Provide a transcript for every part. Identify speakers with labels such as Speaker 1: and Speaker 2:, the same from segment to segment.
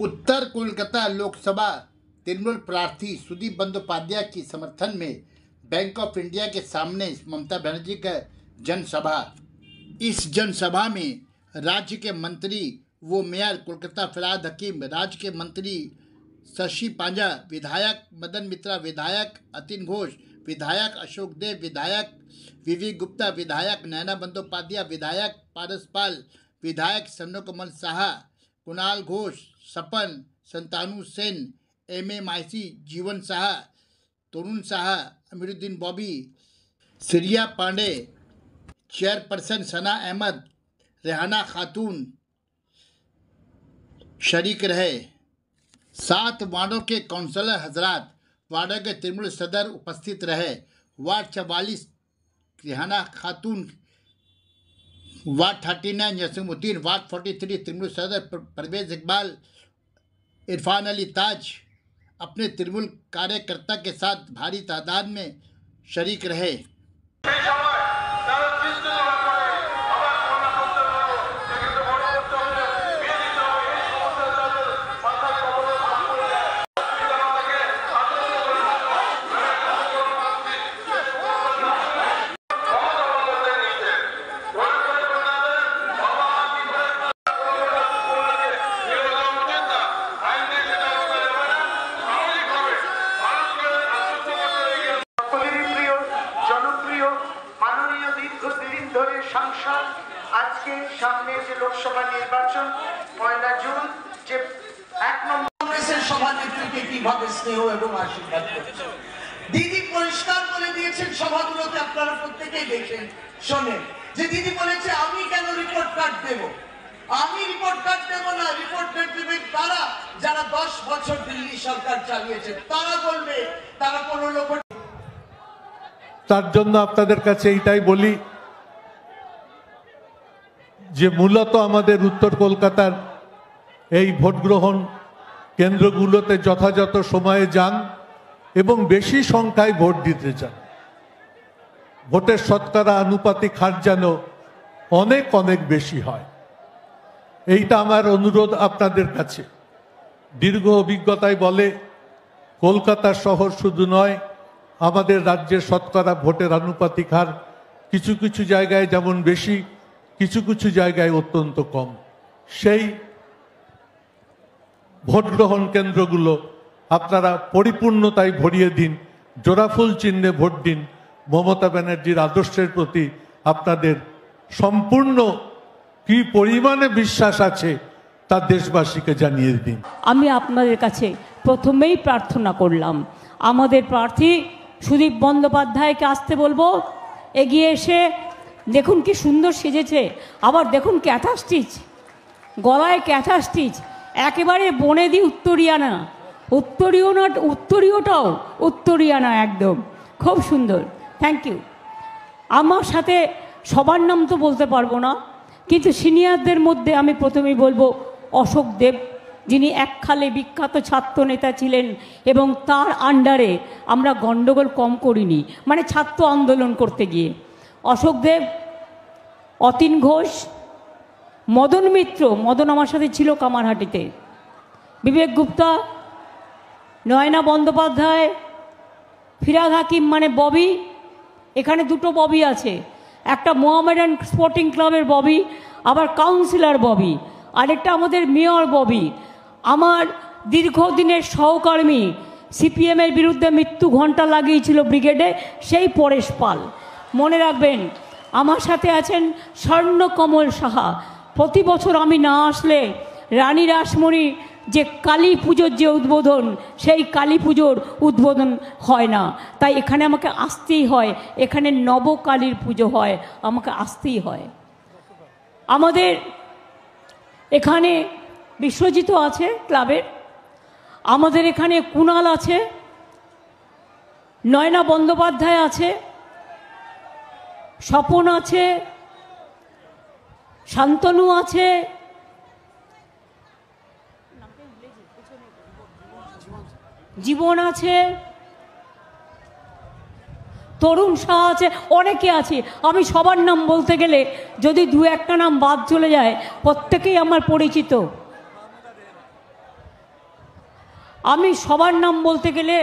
Speaker 1: उत्तर कोलकाता लोकसभा तृणमूल प्रार्थी सुदीप बंदोपाध्याय के समर्थन में बैंक ऑफ इंडिया के सामने ममता बनर्जी का जनसभा। इस जनसभा में राज्य के मंत्री वो मेयर कोलकाता फराद हकीम, राज्य के मंत्री शशि पांजा, विधायक मदन मित्रा, विधायक अतिन घोष, विधायक अशोक देव, विधायक विवेक गुप्ता, विधायक नैना बंदोपाध्याय, विधायक पारस पाल, विधायक सन्नो कमल शाह, कुणाल घोष, सपन, संतानु सेन, MMIC जीवन शाह, तरुण शाह, अमीरुद्दीन बॉबी, सिरिया पांडे, चेयरपर्सन सना अहमद, रेहाना खातून शरीक रहे। 7 वार्डों के काउंसलर हजरात, वार्डों के तृणमूल सदर उपस्थित रहे। वार्ड 44 रेहाना खातून, वार्ड 39 नसीमुद्दीन, वार्ड 43 तृणमूल सदर परवेज इकबाल, इरफान अली ताज अपने तृणमूल कार्यकर्ता के साथ भारी तादाद में शरीक रहे।
Speaker 2: সংসদ আজকে সামনে যে লোকসভা নির্বাচন 1 জুন যে 1 নম্বর কংগ্রেসের সভানেত্রীকে কিভাবে স্নেহ এবং আশীর্বাদ করছে দিদি পরিষ্কার বলে দিয়েছেন। সভাগুলোতে আপনারা প্রত্যেকেই দেখেন শোনেন যে দিদি বলেছে আমি কেন রিপোর্ট কার্ড দেব, আমি রিপোর্ট কার্ড দেব না, রিপোর্ট কার্ড দেবে তারা যারা 10 বছর দিল্লি সরকার চালিয়েছে, তারা বলবে তারা 15 লক্ষ।
Speaker 3: তার জন্য আপনাদের কাছে এইটাই বলি যে মূলত আমাদের উত্তর কলকাতার এই ভোট গ্রহণ কেন্দ্রগুলোতে যথাযথ সময়ে যান এবং বেশি সংখ্যায় ভোট দিতে চান। ভোটের শতকরা আনুপাতিক হার যেন অনেক অনেক বেশি হয়, এইটা আমার অনুরোধ আপনাদের কাছে। দীর্ঘ অভিজ্ঞতায় বলে কলকাতা শহর শুধু নয়, আমাদের রাজ্যের শতকরা ভোটের আনুপাতিক হার কিছু কিছু জায়গায় যেমন বেশি, কিছু কিছু জায়গায় অত্যন্ত কম। সেই ভোট গ্রহণ কেন্দ্রগুলো আপনারা পরিপূর্ণতায় ভরিয়ে দিন, জোড়াফুল চিহ্নে ভোট দিন। মমতা ব্যানার্জির আদর্শের প্রতি আপনাদের সম্পূর্ণ কি পরিমাণে বিশ্বাস আছে তা দেশবাসীকে জানিয়ে দিন।
Speaker 4: আমি আপনাদের কাছে প্রথমেই প্রার্থনা করলাম, আমাদের প্রার্থী সুদীপ বন্দ্যোপাধ্যায়কে আসতে বলবো। এগিয়ে এসে দেখুন কি সুন্দর সেজেছে, আবার দেখুন ক্যাথা স্টিচ, গলায় ক্যাথা স্টিচ, একেবারে বনেদি উত্তরিয়ানা, উত্তরীয়টাও উত্তরিয়ানা, একদম খুব সুন্দর। Thank you. আমার সাথে সবার নাম তো বলতে পারবো না, কিন্তু সিনিয়রদের মধ্যে আমি প্রথমেই বলবো অশোক দেব, যিনি এককালে বিখ্যাত ছাত্র নেতা ছিলেন এবং তার আন্ডারে আমরা গণ্ডগোল কম করিনি, মানে ছাত্র আন্দোলন করতে গিয়ে। অশোক দেব, অতীন ঘোষ, মদন মিত্র, মদন আমার সাথে ছিল কামারহাটিতে, বিবেক গুপ্তা, নয়না বন্দ্যোপাধ্যায়, ফিরাদ হাকিম মানে ববি, এখানে 2টো ববি আছে, একটা মোহামেডান স্পোর্টিং ক্লাবের ববি, আবার কাউন্সিলর ববি, আরেকটা আমাদের মেয়র ববি, আমার দীর্ঘদিনের সহকর্মী, CPM-এর বিরুদ্ধে মৃত্যু ঘণ্টা লাগিয়েছিল ব্রিগেডে, সেই পরেশ পাল। মনে রাখবেন আমার সাথে আছেন স্বর্ণকমল সাহা। প্রতি বছর আমি না আসলে রানী রাসমণি যে কালী পুজোর যে উদ্বোধন, সেই কালী পুজোর উদ্বোধন হয় না, তাই এখানে আমাকে আসতেই হয়। এখানে নবকালীর পুজো হয়, আমাকে আসতেই হয়। আমাদের এখানে বিশ্বজিৎ আছে ক্লাবের, আমাদের এখানে কুণাল আছে, নয়না বন্দ্যোপাধ্যায় আছে, স্বপন আছে, শান্তনু আছে, জীবন আছে, তরুণ শাহ আছে, অনেকে আছে। আমি সবার নাম বলতে গেলে যদি 2-1টা নাম বাদ চলে যায়, প্রত্যেকেই আমার পরিচিত। আমি সবার নাম বলতে গেলে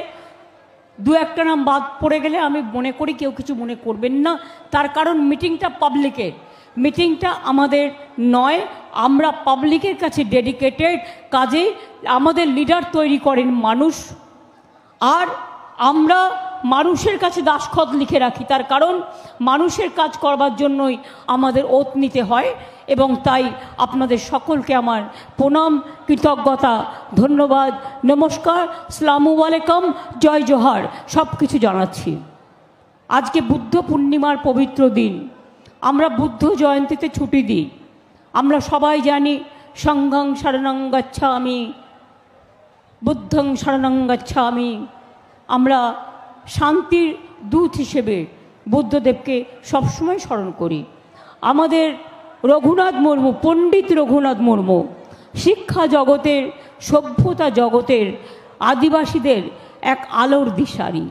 Speaker 4: দু একটা নাম বাদ পড়ে গেলে আমি মনে করি কেউ কিছু মনে করবেন না, তার কারণ মিটিংটা পাবলিকের, মিটিংটা আমাদের নয়, আমরা পাবলিকের কাছে ডেডিকেটেড। কাজে আমাদের লিডার তৈরি করেন মানুষ, আর আমরা মানুষের কাছে দাসখত লিখে রাখি, তার কারণ মানুষের কাজ করবার জন্যই আমাদের ওত নিতে হয়। এবং তাই আপনাদের সকলকে আমার প্রণাম, কৃতজ্ঞতা, ধন্যবাদ, নমস্কার, আসসালামু আলাইকুম, জয় জোহার সব কিছু জানাচ্ছি। আজকে বুদ্ধ পূর্ণিমার পবিত্র দিন, আমরা বুদ্ধ জয়ন্তীতে ছুটি দিই। আমরা সবাই জানি সংঘং শরণং গচ্ছামি, বুদ্ধং শরণং গচ্ছামি। আমরা শান্তির দূত হিসেবে বুদ্ধদেবকে সবসময় স্মরণ করি। আমাদের রঘুনাথ মুর্মু, পণ্ডিত রঘুনাথ মুর্মু শিক্ষা জগতের, সভ্যতা জগতের, আদিবাসীদের এক আলোর দিশারি।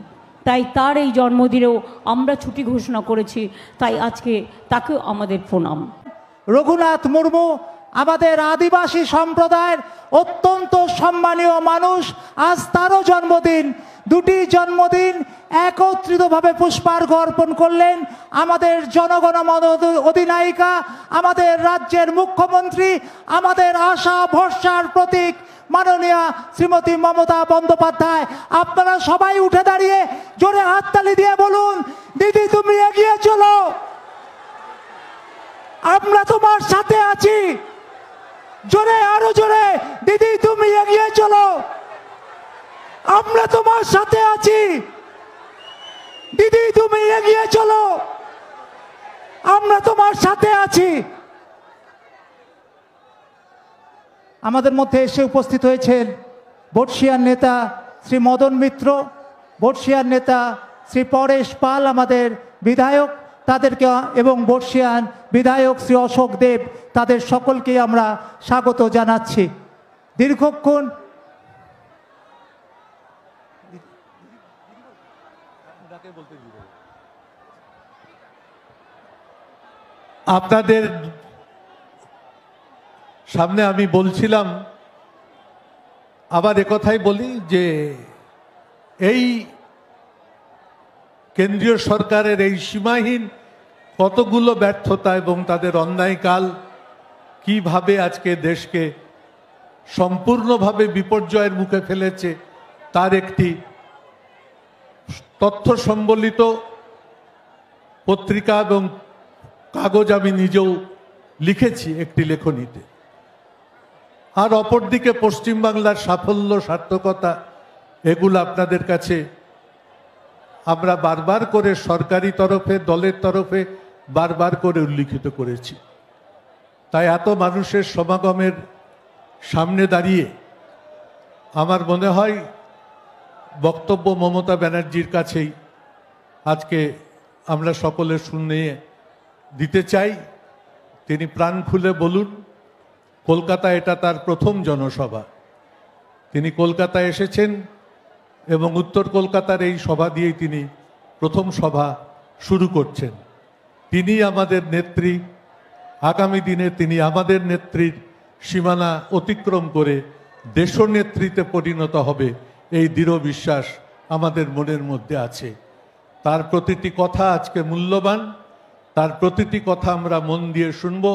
Speaker 4: তাই তার এই জন্মদিনেও আমরা ছুটি ঘোষণা করেছি, তাই আজকে তাকেও আমাদের প্রণাম।
Speaker 5: রঘুনাথ মুর্মু আমাদের আদিবাসী সম্প্রদায়ের অত্যন্ত সম্মানীয় মানুষ। আজ তারও জন্মদিন। দুটি জন্মদিন একত্রিতভাবে পুষ্পার্ঘ্য অর্পণ করলেন আমাদের জনগণমন অধিনায়িকা, আমাদের রাজ্যের মুখ্যমন্ত্রী, আমাদের আশা ভরসার প্রতীক মাননীয়া শ্রীমতী মমতা বন্দ্যোপাধ্যায়। আপনারা সবাই উঠে দাঁড়িয়ে জোরে হাততালি দিয়ে বলুন, দিদি তুমি এগিয়ে চলো, আমরা তোমার সাথে আছি। জোরে, আরো জোরে, দিদি তুমি এগিয়ে চলো, আমরা তোমার সাথে আছি। দিদি তুমি এগিয়ে চলো, আমরা তোমার সাথে আছি। আমাদের মধ্যে এসে উপস্থিত হয়েছেন বর্ষিয়ার নেতা শ্রী মদন মিত্র, বর্ষিয়ার নেতা শ্রী পরেশ পাল আমাদের বিধায়ক, তাদেরকে এবং বর্ষিয়ান বিধায়ক শ্রী অশোক দেব, তাদের সকলকে আমরা স্বাগত জানাচ্ছি। দীর্ঘক্ষণ
Speaker 3: আপনাদের সামনে আমি বলছিলাম, আবার একথাই বলি যে এই কেন্দ্রীয় সরকারের এই সীমাহীন কতগুলো ব্যর্থতা এবং তাদের অন্যায়কাল কিভাবে আজকে দেশকে সম্পূর্ণভাবে বিপর্যয়ের মুখে ফেলেছে, তার একটি তথ্য সম্বলিত পত্রিকা এবং কাগজ আমি নিজেও লিখেছি একটি লেখনীতে। আর অপরদিকে পশ্চিমবাংলার সাফল্য, সার্থকতা, এগুলো আপনাদের কাছে আমরা বারবার করে সরকারি তরফে, দলের তরফে বারবার করে উল্লিখিত করেছি। তাই এত মানুষের সমাগমের সামনে দাঁড়িয়ে আমার মনে হয় বক্তব্য মমতা ব্যানার্জির কাছেই আজকে আমরা সকলে শুনিয়ে দিতে চাই। তিনি প্রাণ খুলে বলুন, কলকাতা এটা তার প্রথম জনসভা। তিনি কলকাতায় এসেছেন এবং উত্তর কলকাতার এই সভা দিয়েই তিনি প্রথম সভা শুরু করছেন। তিনি আমাদের নেত্রী, আগামী দিনে তিনি আমাদের নেত্রীর সীমানা অতিক্রম করে দেশনেত্রীতে পরিণত হবে, এই দৃঢ় বিশ্বাস আমাদের মনের মধ্যে আছে। তার প্রতিটি কথা আজকে মূল্যবান, তার প্রতিটি কথা আমরা মন দিয়ে শুনব,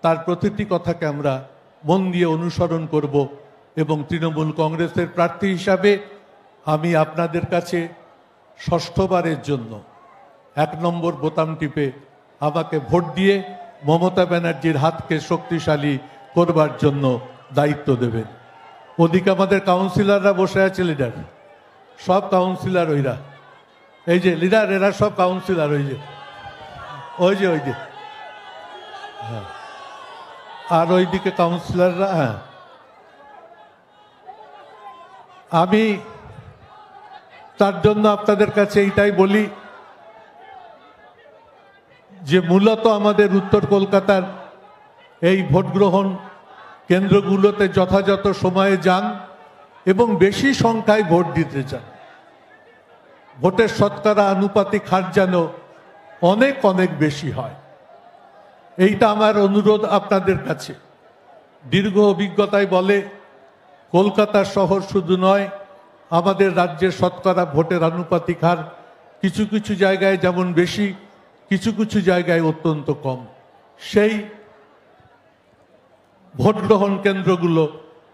Speaker 3: তার প্রতিটি কথাকে আমরা মন দিয়ে অনুসরণ করব। এবং তৃণমূল কংগ্রেসের প্রার্থী হিসাবে আমি আপনাদের কাছে ষষ্ঠবারের জন্য 1 নম্বর বোতাম টিপে আমাকে ভোট দিয়ে মমতা ব্যানার্জির হাতকে শক্তিশালী করবার জন্য দায়িত্ব দেবেন। ওদিকে আমাদের কাউন্সিলররা বসে আছে, লিডার সব কাউন্সিলর, ওইরা এই যে লিডার, এরা সব কাউন্সিলর, ওই যে হ্যাঁ, আর ওইদিকে কাউন্সিলররা। হ্যাঁ, আমি তার জন্য আপনাদের কাছে এইটাই বলি যে মূলত আমাদের উত্তর কলকাতার এই ভোট গ্রহণ কেন্দ্রগুলোতে যথাযথ সময়ে যান এবং বেশি সংখ্যায় ভোট দিতে চান। ভোটের শতকরা আনুপাতিক হার যেন অনেক অনেক বেশি হয়, এইটা আমার অনুরোধ আপনাদের কাছে। দীর্ঘ অভিজ্ঞতায় বলে কলকাতা শহর শুধু নয়, আমাদের রাজ্যের শতকরা ভোটের আনুপাতিক হার কিছু কিছু জায়গায় যেমন বেশি, কিছু কিছু জায়গায় অত্যন্ত কম। সেই ভোট গ্রহণ কেন্দ্রগুলো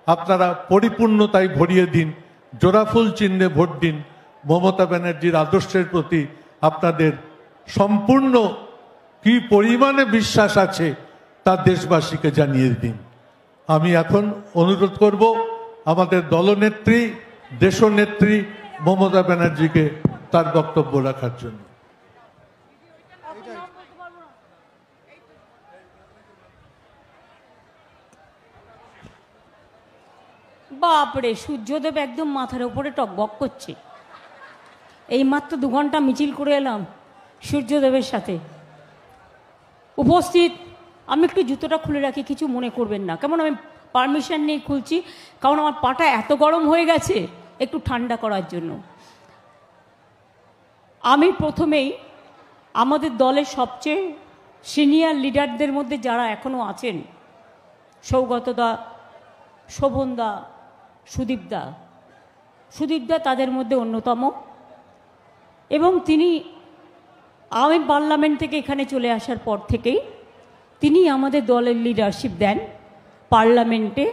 Speaker 3: আপনারা পরিপূর্ণতায় ভরিয়ে দিন, জোড়াফুল চিহ্নে ভোট দিন। মমতা ব্যানার্জির আদর্শের প্রতি আপনাদের সম্পূর্ণ কি পরিমাণে বিশ্বাস আছে তা দেশবাসীকে জানিয়ে দিন। আমি এখন অনুরোধ করব আমাদের দলনেত্রী, দেশনেত্রী মমতা ব্যানার্জিকে তার বক্তব্য রাখার জন্য।
Speaker 4: বাপরে, সূর্যদেব একদম মাথার উপরে টকবক করছে। এই মাত্র 2 ঘন্টা মিছিল করে এলাম সূর্যদেবের সাথে। উপস্থিত, আমি একটু জুতোটা খুলে রাখি, কিছু মনে করবেন না। কেমন আমি পারমিশন নিয়ে খুলছি, কারণ আমার পাটা এত গরম হয়ে গেছে, একটু ঠান্ডা করার জন্য। আমি প্রথমেই আমাদের দলের সবচেয়ে সিনিয়র লিডারদের মধ্যে যারা এখনও আছেন, সৌগতদা, শোভনদা, সুদীপদা তাদের মধ্যে অন্যতম। এবং তিনি আমি পার্লামেন্ট থেকে এখানে চলে আসার পর থেকেই তিনি আমাদের দলের লিডারশিপ দেন পার্লামেন্টে,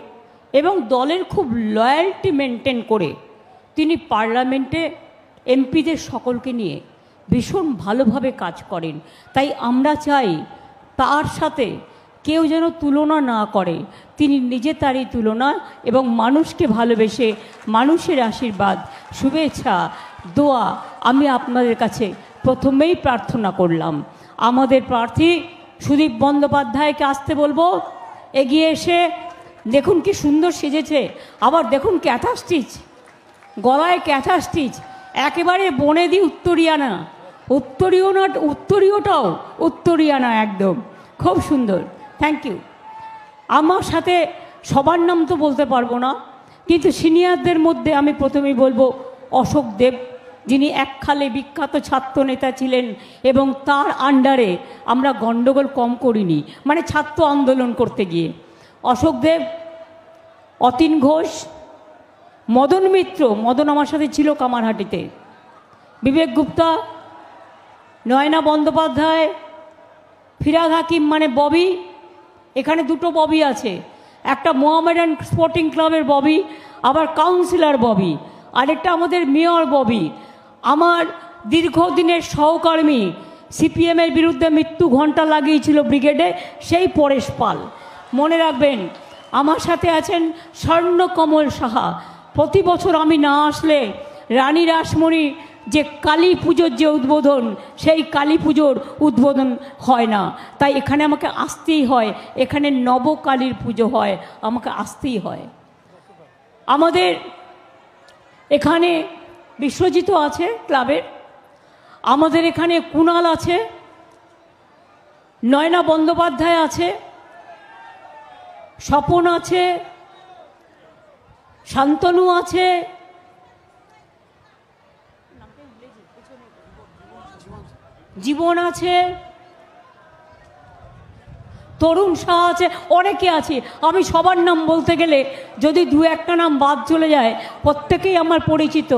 Speaker 4: এবং দলের খুব লয়্যালটি মেনটেন করে তিনি পার্লামেন্টে এমপিদের সকলকে নিয়ে ভীষণ ভালোভাবে কাজ করেন। তাই আমরা চাই তার সাথে কেউ যেন তুলনা না করে। তিনি নিজে তারই তুলনা, এবং মানুষকে ভালোবেসে, মানুষের আশীর্বাদ, শুভেচ্ছা, দোয়া আমি আপনাদের কাছে প্রথমেই প্রার্থনা করলাম। আমাদের প্রার্থী সুদীপ বন্দ্যোপাধ্যায়কে আসতে বলবো, এগিয়ে এসে দেখুন কি সুন্দর সেজেছে। আবার দেখুন ক্যাথা স্টিচ, গলায় ক্যাথা স্টিচ, একেবারে বনেদি উত্তরিয়ানা, উত্তরীয়টাও উত্তরিয়ানা, একদম খুব সুন্দর। Thank you. আমার সাথে সবার নাম তো বলতে পারবো না, কিন্তু সিনিয়রদের মধ্যে আমি প্রথমেই বলবো অশোক দেব, যিনি এককালে বিখ্যাত ছাত্র নেতা ছিলেন, এবং তার আন্ডারে আমরা গণ্ডগোল কম করিনি, মানে ছাত্র আন্দোলন করতে গিয়ে। অশোক দেব, অতীন ঘোষ, মদন মিত্র, মদন আমার সাথে ছিল কামারহাটিতে, বিবেক গুপ্তা, নয়না বন্দ্যোপাধ্যায়, ফিরাদ হাকিম মানে ববি, এখানে 2টো ববি আছে, একটা মোহামেডান স্পোর্টিং ক্লাবের ববি, আবার কাউন্সিলর ববি, আরেকটা আমাদের মেয়র ববি, আমার দীর্ঘদিনের সহকর্মী, সিপিএমের বিরুদ্ধে মৃত্যু ঘণ্টা লাগিয়েছিল ব্রিগেডে, সেই পরেশ পাল। মনে রাখবেন, আমার সাথে আছেন স্বর্ণকমল সাহা। প্রতি বছর আমি না আসলে রানী রাসমণি যে কালী পুজোর যে উদ্বোধন, সেই কালী পুজোর উদ্বোধন হয় না, তাই এখানে আমাকে আসতেই হয়। এখানে নবকালীর পুজো হয়, আমাকে আসতেই হয়। আমাদের এখানে বিশ্বজিৎ আছে ক্লাবের, আমাদের এখানে কুণাল আছে, নয়না বন্দ্যোপাধ্যায় আছে, স্বপন আছে, শান্তনু আছে, জীবন আছে, তরুণ শাহ আছে, অনেকে আছে। আমি সবার নাম বলতে গেলে যদি 2-1টা নাম বাদ চলে যায়, প্রত্যেকেই আমার পরিচিত।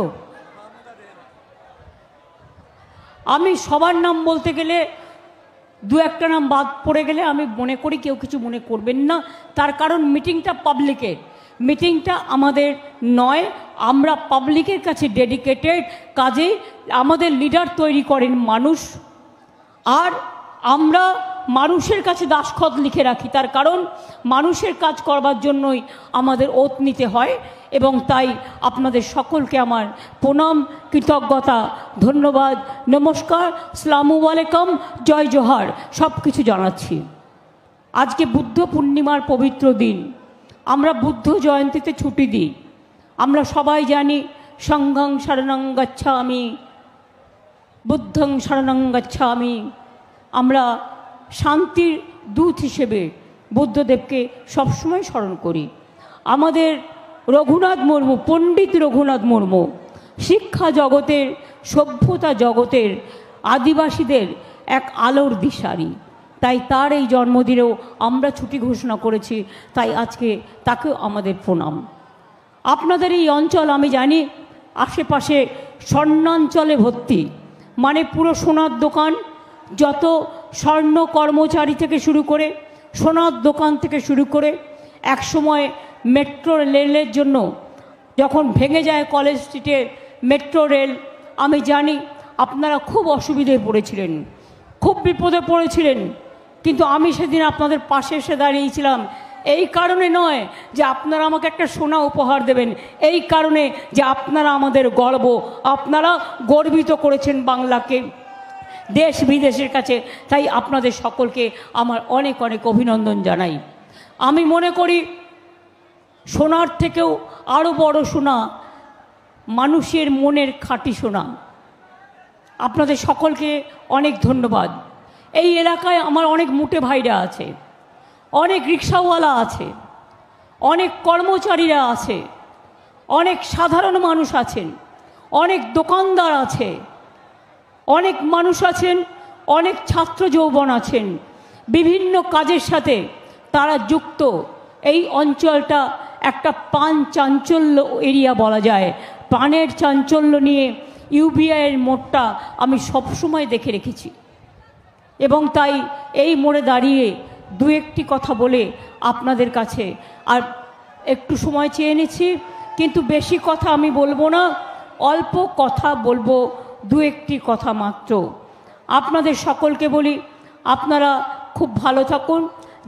Speaker 4: আমি সবার নাম বলতে গেলে 2-1টা নাম বাদ পড়ে গেলে আমি মনে করি কেউ কিছু মনে করবেন না, তার কারণ মিটিংটা পাবলিকের, মিটিংটা আমাদের নয়, আমরা পাবলিকের কাছে ডেডিকেটেড। কাজে আমাদের লিডার তৈরি করেন মানুষ, আর আমরা মানুষের কাছে দাসখত লিখে রাখি, তার কারণ মানুষের কাজ করবার জন্যই আমাদের ওত নিতে হয়। এবং তাই আপনাদের সকলকে আমার প্রণাম, কৃতজ্ঞতা, ধন্যবাদ, নমস্কার, আসসালামু আলাইকুম, জয় জোহার সব কিছু জানাচ্ছি। আজকে বুদ্ধ পূর্ণিমার পবিত্র দিন, আমরা বুদ্ধ জয়ন্তীতে ছুটি দিই। আমরা সবাই জানি সংঘং শরণং গচ্ছামি, বুদ্ধং শরণং গচ্ছামি। আমরা শান্তির দূত হিসেবে বুদ্ধদেবকে সবসময় স্মরণ করি। আমাদের রঘুনাথ মুর্মু, পণ্ডিত রঘুনাথ মুর্মু শিক্ষা জগতের, সভ্যতা জগতের, আদিবাসীদের এক আলোর দিশারি। তাই তার এই জন্মদিনেও আমরা ছুটি ঘোষণা করেছি, তাই আজকে তাকেও আমাদের প্রণাম। আপনাদের এই অঞ্চল আমি জানি আশেপাশে স্বর্ণাঞ্চলে ভর্তি, মানে পুরো সোনার দোকান, যত স্বর্ণ কর্মচারী থেকে শুরু করে সোনার দোকান থেকে শুরু করে একসময় মেট্রো রেলের জন্য যখন ভেঙে যায় কলেজ স্ট্রিটের মেট্রো রেল, আমি জানি আপনারা খুব অসুবিধায় পড়েছিলেন, খুব বিপদে পড়েছিলেন, কিন্তু আমি সেদিন আপনাদের পাশে এসে দাঁড়িয়েছিলাম এই কারণে নয় যে আপনারা আমাকে একটা সোনা উপহার দেবেন, এই কারণে যে আপনারা আমাদের গর্ব, আপনারা গর্বিত করেছেন বাংলাকে দেশ বিদেশের কাছে। তাই আপনাদের সকলকে আমার অনেক অনেক অভিনন্দন জানাই। আমি মনে করি সোনার থেকেও আরও বড় সোনা মানুষের মনের খাঁটি সোনা। আপনাদের সকলকে অনেক ধন্যবাদ। এই এলাকায় আমার অনেক মুটে ভাইরা আছে, অনেক রিক্সাওয়ালা আছে, অনেক কর্মচারীরা আছে, অনেক সাধারণ মানুষ আছেন, অনেক দোকানদার আছে, অনেক মানুষ আছেন, অনেক ছাত্র যৌবন আছেন, বিভিন্ন কাজের সাথে তারা যুক্ত। এই অঞ্চলটা একটা পান চাঞ্চল্য এরিয়া বলা যায়। পানের চাঞ্চল্য নিয়ে ইউবিআইয়ের মোড়টা আমি সবসময় দেখে রেখেছি এবং তাই এই মোড়ে দাঁড়িয়ে দু একটি কথা বলে আপনাদের কাছে আর একটু সময় চেয়ে নিচ্ছি, কিন্তু বেশি কথা আমি বলবো না, অল্প কথা বলবো, দু একটি কথা মাত্র। আপনাদের সকলকে বলি আপনারা খুব ভালো থাকুন,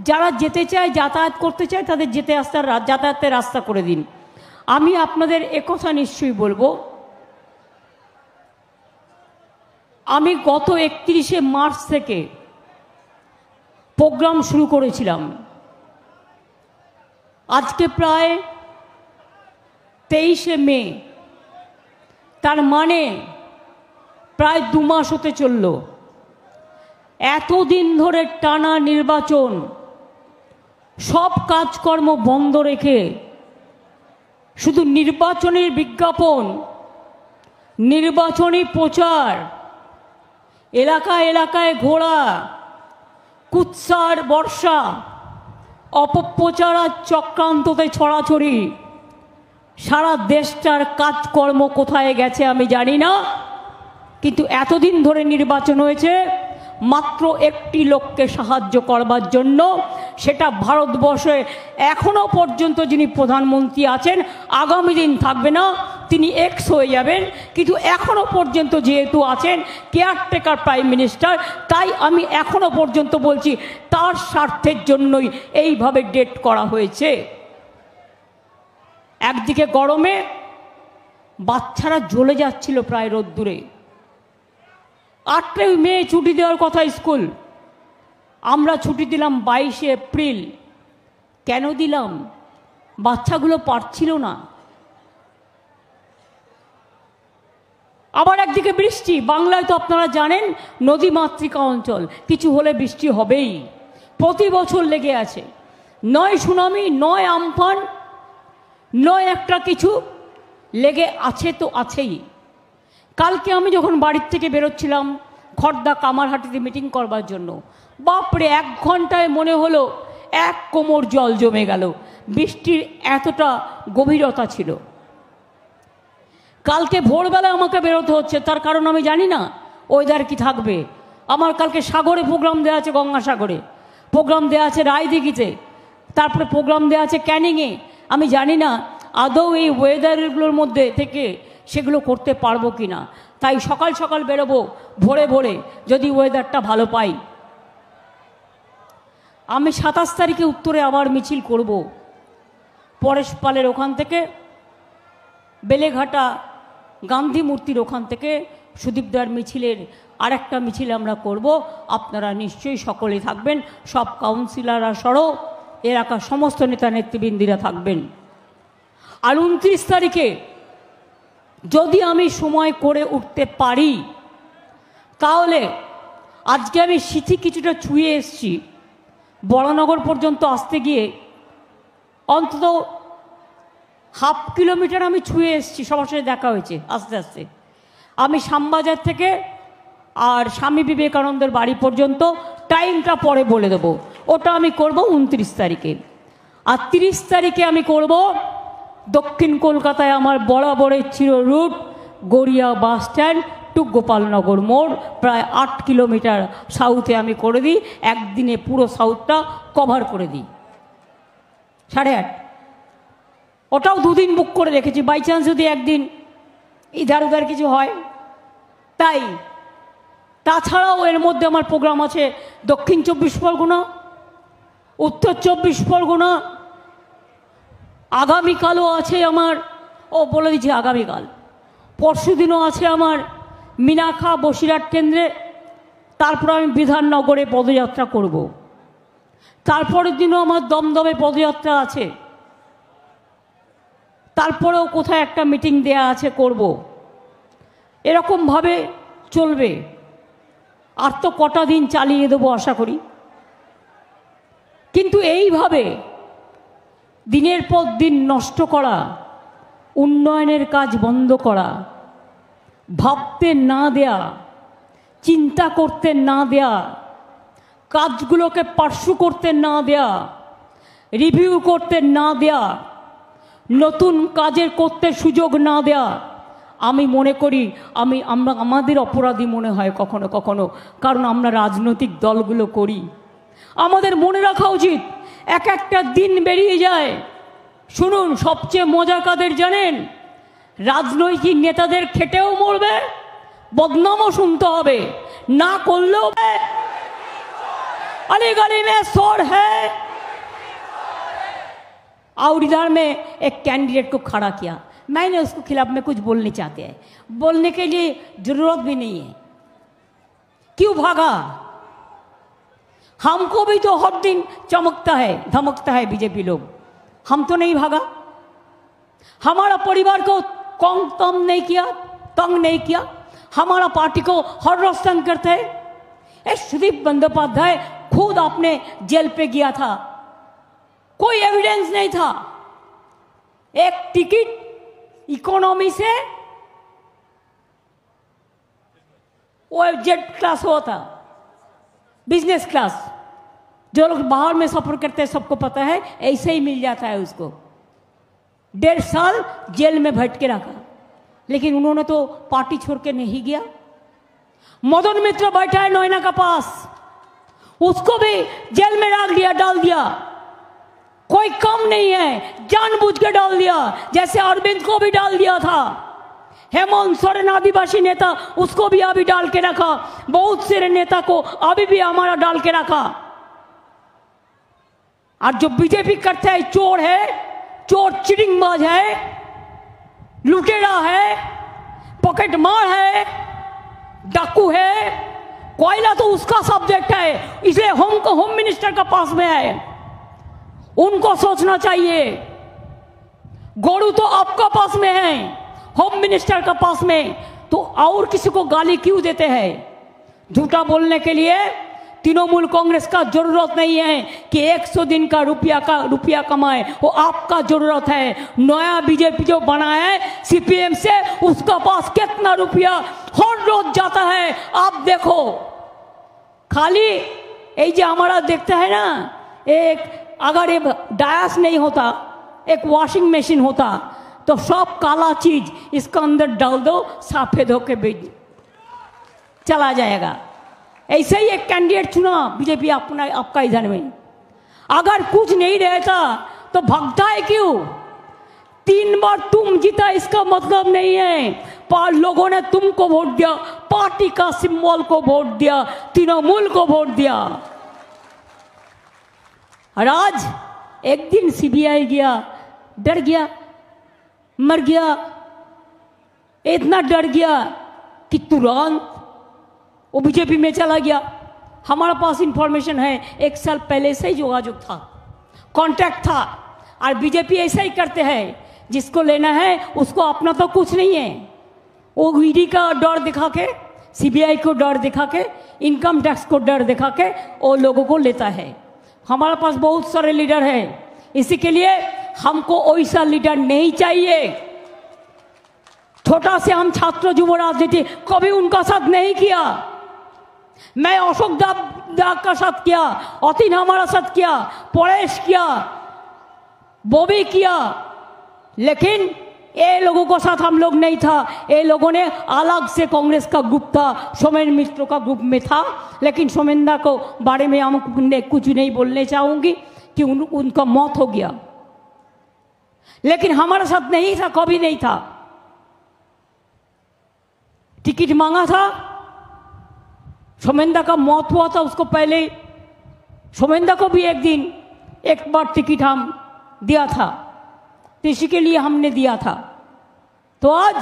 Speaker 4: যারা যেতে চায় যাতায়াত করতে চায় তাদের যেতে আসতে যাতায়াতের রাস্তা করে দিন। আমি আপনাদের একথা নিশ্চয়ই বলবো, আমি গত 31শে মার্চ থেকে প্রোগ্রাম শুরু করেছিলাম, আজকে প্রায় 23শে মে, তার মানে প্রায় 2 মাস হতে চলল। এতদিন ধরে টানা নির্বাচন, সব কাজকর্ম বন্ধ রেখে শুধু নির্বাচনের বিজ্ঞাপন, নির্বাচনী প্রচার, এলাকায় এলাকায় ঘোরা, কুৎসার বর্ষা, অপপ্রচার আর চক্রান্ততে ছড়াছড়ি, সারা দেশটার কাজকর্ম কোথায় গেছে আমি জানি না, কিন্তু এতদিন ধরে নির্বাচন হয়েছে মাত্র একটি লোককে সাহায্য করবার জন্য, সেটা ভারতবর্ষে এখনো পর্যন্ত যিনি প্রধানমন্ত্রী আছেন, আগামী দিন থাকবে না, তিনি এক্স হয়ে যাবেন, কিন্তু এখনো পর্যন্ত যেহেতু আছেন কেয়ারটেকার প্রাইম মিনিস্টার, তাই আমি এখনো পর্যন্ত বলছি তার স্বার্থের জন্যই এইভাবে ডেট করা হয়েছে। একদিকে গরমে বাচ্চারা জ্বলে যাচ্ছিল প্রায় রোদ্দুরে, 8 মে ছুটি দেওয়ার কথা স্কুল, আমরা ছুটি দিলাম 22শে এপ্রিল। কেন দিলাম? বাচ্চাগুলো পারছিল না। আবার একদিকে বৃষ্টি, বাংলায় তো আপনারা জানেন নদীমাতৃকা অঞ্চল, কিছু হলে বৃষ্টি হবেই, প্রতি বছর লেগে আছে, নয় সুনামি, নয় আমফান, নয় একটা কিছু লেগে আছে তো আছেই। কালকে আমি যখন বাড়ির থেকে বেরোচ্ছিলাম খড়দা কামারহাটিতে মিটিং করবার জন্য, বাপরে 1 ঘন্টায় মনে হলো 1 কোমর জল জমে গেল, বৃষ্টির এতটা গভীরতা ছিল। কালকে ভোরবেলা আমাকে বেরোতে হচ্ছে, তার কারণ আমি জানি না ওয়েদার কি থাকবে। আমার কালকে সাগরে প্রোগ্রাম দেওয়া আছে, গঙ্গাসাগরে প্রোগ্রাম দেওয়া আছে, রায়দিঘিতে, তারপরে প্রোগ্রাম দেওয়া আছে ক্যানিংয়ে। আমি জানি না আদৌ এই ওয়েদারগুলোর মধ্যে থেকে সেগুলো করতে পারবো কি না, তাই সকাল সকাল বেরোবো, ভোরে ভোরে, যদি ওয়েদারটা ভালো পাই। আমি 27 তারিখে উত্তরে আবার মিছিল করব, পরেশ পালের ওখান থেকে, বেলেঘাটা গান্ধী মূর্তির ওখান থেকে সুদীপদার মিছিলের আরেকটা মিছিল আমরা করব। আপনারা নিশ্চয়ই সকলে থাকবেন, সব কাউন্সিলররা সহ এলাকার সমস্ত নেতা নেতৃবৃন্দরা থাকবেন। আর 29 তারিখে যদি আমি সময় করে উঠতে পারি, তাহলে আজকে আমি সিথি কিছুটা ছুঁয়ে এসছি, বড়নগর পর্যন্ত আসতে গিয়ে অন্তত 1/2 কিলোমিটার আমি ছুঁয়ে এসছি, সবার সাথে দেখা হয়েছে আস্তে আস্তে। আমি শ্যামবাজার থেকে আর স্বামী বিবেকানন্দের বাড়ি পর্যন্ত টাইমটা পরে বলে দেবো, ওটা আমি করব 29 তারিখে। আর 30 তারিখে আমি করব দক্ষিণ কলকাতায় আমার বরাবরের ছিল route Garia bus stand to Gopalnagar মোড়, প্রায় 8 কিলোমিটার সাউথে আমি করে দিই, একদিনে পুরো সাউথটা কভার করে দিই। 8:30, ওটাও 2 দিন বুক করে রেখেছি, বাই চান্স যদি একদিন ইধার উধার কিছু হয় তাই। তাছাড়াও এর মধ্যে আমার প্রোগ্রাম আছে দক্ষিণ 24 পরগনা, উত্তর 24 পরগনা, আগামীকালও আছে আমার, বলে দিচ্ছি আগামীকাল, পরশু দিনও আছে আমার মিনাখা বসিরহাট কেন্দ্রে, তারপর আমি বিধাননগরে পদযাত্রা করব, তারপরের দিনও আমার দমদমে পদযাত্রা আছে, তারপরেও কোথায় একটা মিটিং দেয়া আছে করব। এরকমভাবে চলবে, আর তো কটা দিন চালিয়ে দেবো আশা করি। কিন্তু এইভাবে দিনের পর দিন নষ্ট করা, উন্নয়নের কাজ বন্ধ করা, ভাবতে না দেয়া, চিন্তা করতে না দেয়া, কাজগুলোকে পার্সু করতে না দেয়া, রিভিউ করতে না দেয়া, নতুন কাজের করতে সুযোগ না দেয়া, আমি মনে করি আমাদের অপরাধী মনে হয় কখনো কখনো, কারণ আমরা রাজনৈতিক দলগুলো করি। আমাদের মনে রাখা উচিত, এক একটা দিন বেরিয়ে যায়। শুনুন, সবচেয়ে মজা কাদের জানেন? রাজনৈতিক নেতাদের খেটেও মরবে, বদনামও শুনতে হবে, না করলেও अली गली में शोर है। और इधर में एक कैंडिडेट को खड़ा किया, मैंने उसको खिलाफ में कुछ बोलने चाहते हैं, बोलने के लिए जरूरत भी नहीं है, क्यों भागा? हमको भी तो हर दिन चमकता है धमकता है बीजेपी लोग, हम तो नहीं भागा। हमारा परिवार को कौन तंग नहीं किया, हमारा पार्टी को हर रोज तंग करते हैं। सुदीप बंदोपाध्याय खुद अपने जेल पे गया था, कोई एविडेंस नहीं था, एक टिकट इकोनॉमी से वो जेट क्लास हुआ था, बिजनेस क्लास, जो लोग बाहर में सफर करते हैं सबको पता है, ऐसे ही मिल जाता है उसको। 1.5 साल जेल में भटके के रखा, लेकिन उन्होंने तो पार्टी छोड़ के नहीं गया। मदन मित्र बैठा है नोएडा का पास, उसको भी जेल में डाल दिया, कोई कम नहीं है, जानबूझ के डाल दिया, जैसे अरविंद को भी डाल दिया था। हेमंत सोरेन आदिवासी नेता, उसको भी अभी डाल के रखा, बहुत से नेता को अभी भी हमारा डाल के रखा। और जो बीजेपी करता है चोर है, चोर चिटिंगबाज है, लुटेरा है, पॉकेट मार है, डाकू है, कोयला तो उसका सब्जेक्ट है, इसलिए होम मिनिस्टर का पास में है, उनको सोचना चाहिए। गोरू तो आपका पास में है, होम मिनिस्टर का पास में, तो और किसी को गाली क्यों देते हैं? झूठा बोलने के लिए तृणमूल कांग्रेस का जरूरत नहीं है कि 100 दिन का रुपया कमाए, वो आपका जरूरत है। नया बीजेपी जो बना है सीपीएम से, उसका पास कितना रुपया हर रोज जाता है आप देखो। खाली ये हमारा देखता है ना, एक अगर ये डायस नहीं होता, एक वॉशिंग मशीन होता, तो सब काला चीज इसका अंदर डाल दो, सफेद होके बेच चला जाएगा। ऐसे ही एक कैंडिडेट चुना बीजेपी आपका इधर में, अगर कुछ नहीं रहता तो भागता है क्यों? 3 बार तुम जीता इसका मतलब नहीं है लोगों ने तुमको वोट दिया, पार्टी का सिंबल को वोट दिया, तृणमूल को वोट दिया। और आज एक दिन सीबीआई गया, डर गया, मर गया, इतना डर गया कि तुरंत वो बीजेपी में चला गया। हमारा पास इंफॉर्मेशन है, 1 साल पहले से ही जोगाजोग था, कांटेक्ट था। और बीजेपी ऐसा ही करते हैं, जिसको लेना है उसको अपना तो कुछ नहीं है, वो ईडी का डर दिखा के, सीबीआई को डर दिखा के, इनकम टैक्स को डर दिखा के वो लोगों को लेता है। हमारे पास बहुत सारे लीडर हैं, इसी के लिए हमको वैसा लीडर नहीं चाहिए। छोटा से हम छात्र युव राजनीति कभी उनका साथ नहीं किया। मैं अशोक दाग का साथ किया, अतीन हमारा साथ किया, परेश किया, बॉबी किया, लेकिन ये लोगों को साथ हम लोग नहीं था, ये लोगों ने अलग से कांग्रेस का ग्रुप था, सोमेन मित्र का ग्रुप में था। लेकिन सोमेंदा को बारे में हम कुछ नहीं बोलने चाहूँगी कि उनका मौत हो गया, लेकिन हमारे साथ नहीं था, कभी नहीं था। टिकट मांगा था, सोमेंदा का मौत हुआ था उसको पहले, सोमेंदा को भी एक बार टिकट हम दिया था, तो इसी के लिए हमने दिया था। तो आज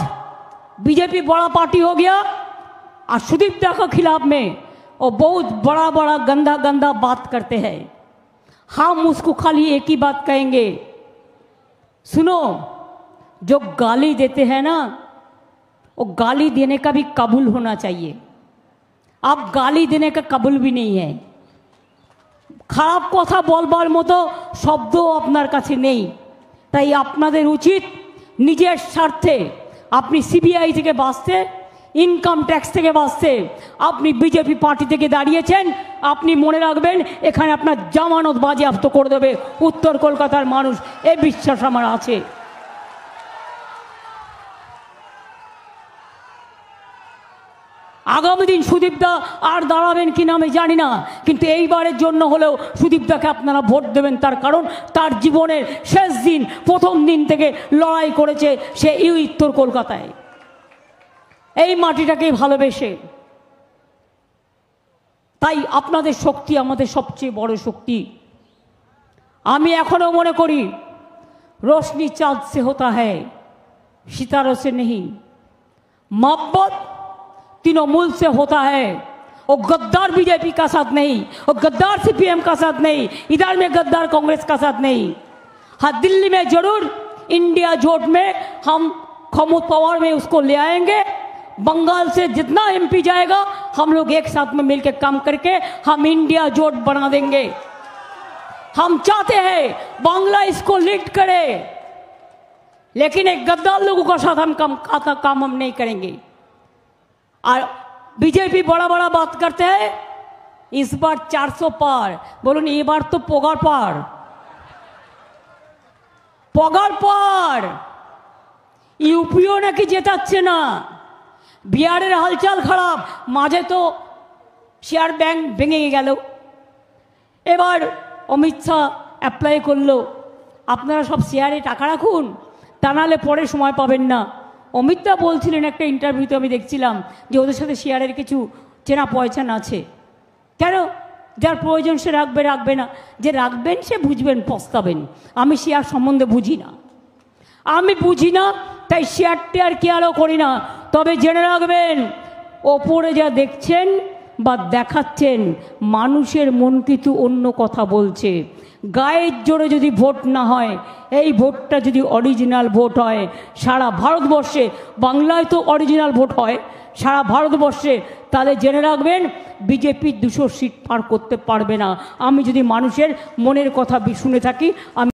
Speaker 4: बीजेपी बड़ा पार्टी हो गया और सुदीप दा के खिलाफ में और बहुत बड़ा बड़ा गंदा गंदा बात करते हैं। हम उसको खाली एक ही बात कहेंगे, सुनो, जो गाली देते हैं ना, वो गाली देने का भी काबुल होना चाहिए। आप गाली देने का काबुल भी नहीं है, খারাপ কথা বলবার মতো শব্দ আপনার কাছে নেই। তাই আপনাদের উচিত নিজের স্বার্থে আপনি সিবিআই থেকে বাঁচতে, ইনকাম ট্যাক্স থেকে বাঁচতে আপনি বিজেপি পার্টি থেকে দাঁড়িয়েছেন। আপনি মনে রাখবেন এখানে আপনার জামানত বাজেয়াপ্ত করে দেবে উত্তর কলকাতার মানুষ, এই বিশ্বাস আমার আছে। আগামী দিন সুদীপদা আর দাঁড়াবেন কিনা আমি জানি না, কিন্তু এইবারের জন্য হলেও সুদীপদাকে আপনারা ভোট দেবেন। তার কারণ তার জীবনের শেষ দিন, প্রথম দিন থেকে লড়াই করেছে সে উত্তর কলকাতায়, এই মাটিটাকে ভালোবেসে। তাই আপনাদের শক্তি আমাদের সবচেয়ে বড় শক্তি। আমি এখনো মনে করি रोशनी चाँद से होता है, सितारों से नहीं। मोहब्बत तृणमूल से होता है। और गद्दार बीजेपी का साथ नहीं, और गद्दार सीपीएम का साथ नहीं, इधर में गद्दार कांग्रेस का साथ नहीं। हाँ, दिल्ली में जरूर इंडिया जोट में हम खमोद पावर में उसको ले आएंगे। बंगाल से जितना एमपी जाएगा हम लोग एक साथ में मिलकर काम करके हम इंडिया जोट बना देंगे। हम चाहते हैं बांग्ला इसको लीड करे, लेकिन एक गद्दार लोगों का साथ हम काम हम नहीं करेंगे। और बीजेपी बड़ा बड़ा बात करते हैं, इस बार 400 पार, बोलून ये बार तो पगार पार, पगार पार। यूपीओ नाकि जेताচ্ছে না, বিহারের হালচাল খারাপ, মাঝে তো শেয়ার ব্যাংক ভেঙে গেল। এবার অমিত শাহ অ্যাপ্লাই করলো, আপনারা সব শেয়ারে টাকা রাখুন, তা নাহলে পরে সময় পাবেন না। অমিত দা বলছিলেন একটা ইন্টারভিউতে, আমি দেখছিলাম যে ওদের সাথে শেয়ারের কিছু চেনা পয়চান আছে। কেন? যার প্রয়োজন সে রাখবে, রাখবে না, যে রাখবেন সে বুঝবেন, পস্তাবেন। আমি শেয়ার সম্বন্ধে বুঝি না, আমি বুঝি না, তাই শেয়ার টেয়ার কেয়ারও করি না। তবে জেনে রাখবেন, ওপরে যা দেখছেন বা দেখাচ্ছেন, মানুষের মন কিন্তু অন্য কথা বলছে। গায়ের জোরে যদি ভোট না হয়, এই ভোটটা যদি অরিজিনাল ভোট হয় সারা ভারতবর্ষে, বাংলায় তো অরিজিনাল ভোট হয় সারা ভারতবর্ষে, তাহলে জেনে রাখবেন বিজেপি 200 সিট পার করতে পারবে না। আমি যদি মানুষের মনের কথা শুনে থাকি, আমি